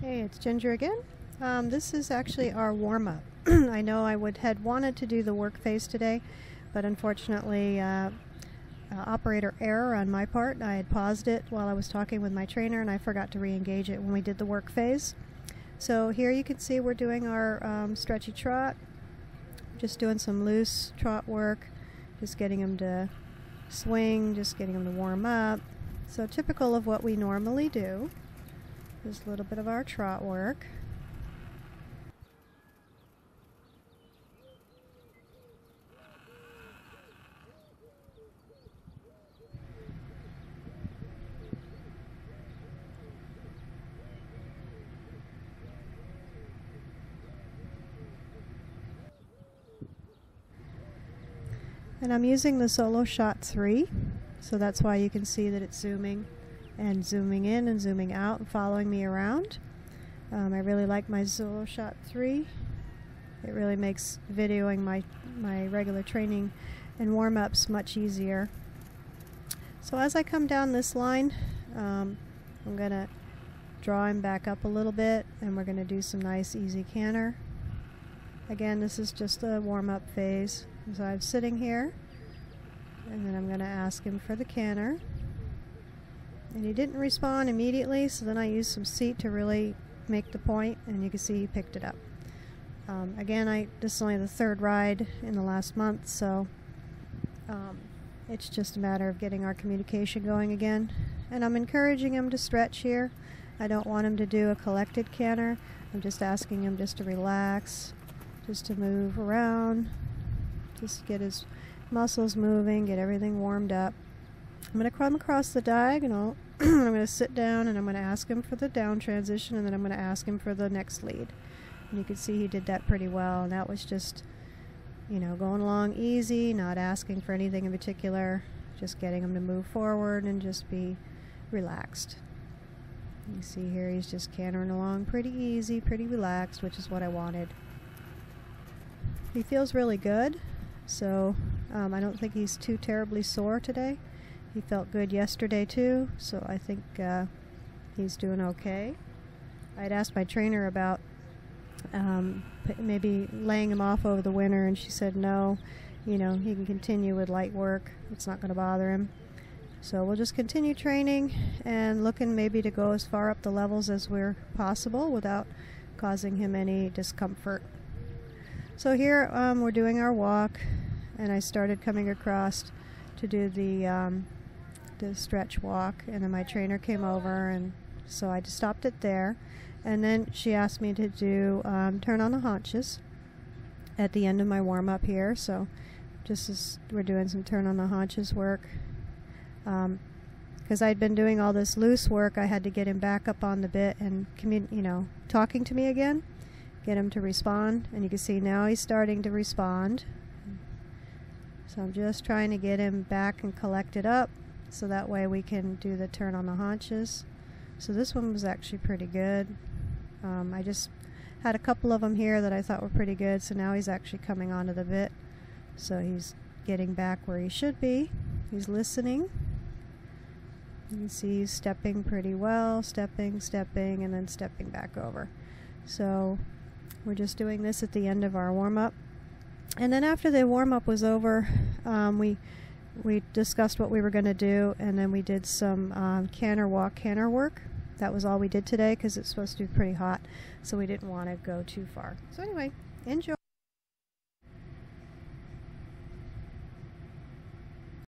Hey, it's Ginger again. This is actually our warm-up. I know I had wanted to do the work phase today, but unfortunately operator error on my part. I had paused it while I was talking with my trainer and I forgot to re-engage it when we did the work phase. So here you can see we're doing our stretchy trot, just doing some loose trot work, just getting them to swing, just getting them to warm up. So typical of what we normally do. Just a little bit of our trot work. And I'm using the solo shot 3, so that's why you can see that it's zooming and zooming in and zooming out and following me around. I really like my solo shot 3. It really makes videoing my regular training and warm-ups much easier. So as I come down this line, I'm going to draw him back up a little bit and we're going to do some nice easy canter. Again, this is just a warm-up phase. So I'm sitting here and then I'm going to ask him for the canter. And he didn't respond immediately, so then I used some seat to really make the point, and you can see he picked it up. Again, this is only the third ride in the last month, so it's just a matter of getting our communication going again. And I'm encouraging him to stretch here. I don't want him to do a collected canter. I'm just asking him just to relax, just to move around, just get his muscles moving, get everything warmed up. I'm going to come across the diagonal. I'm going to sit down and I'm going to ask him for the down transition, and then I'm going to ask him for the next lead. And you can see he did that pretty well, and that was just, you know, going along easy, not asking for anything in particular, just getting him to move forward and just be relaxed. You see here he's just cantering along pretty easy, pretty relaxed, which is what I wanted. He feels really good, so I don't think he's too terribly sore today. He felt good yesterday too, so I think he's doing okay. I'd asked my trainer about maybe laying him off over the winter, and she said no, you know, he can continue with light work. It's not going to bother him. So we'll just continue training and looking maybe to go as far up the levels as we're possible without causing him any discomfort. So here we're doing our walk, and I started coming across to do the stretch walk, and then my trainer came over, and so I just stopped it there. And then she asked me to do turn on the haunches at the end of my warm-up here. So just as we're doing some turn on the haunches work, because I'd been doing all this loose work, I had to get him back up on the bit and talking to me again, get him to respond. And you can see now he's starting to respond. So I'm just trying to get him back and collected up, so that way we can do the turn on the haunches. So this one was actually pretty good. I just had a couple of them here that I thought were pretty good, so now he's actually coming onto the bit. So he's getting back where he should be. He's listening. You can see he's stepping pretty well, stepping, and then stepping back over. So we're just doing this at the end of our warm-up. And then after the warm-up was over, we discussed what we were going to do, and then we did some canter work. That was all we did today because it's supposed to be pretty hot, so we didn't want to go too far. So anyway, enjoy.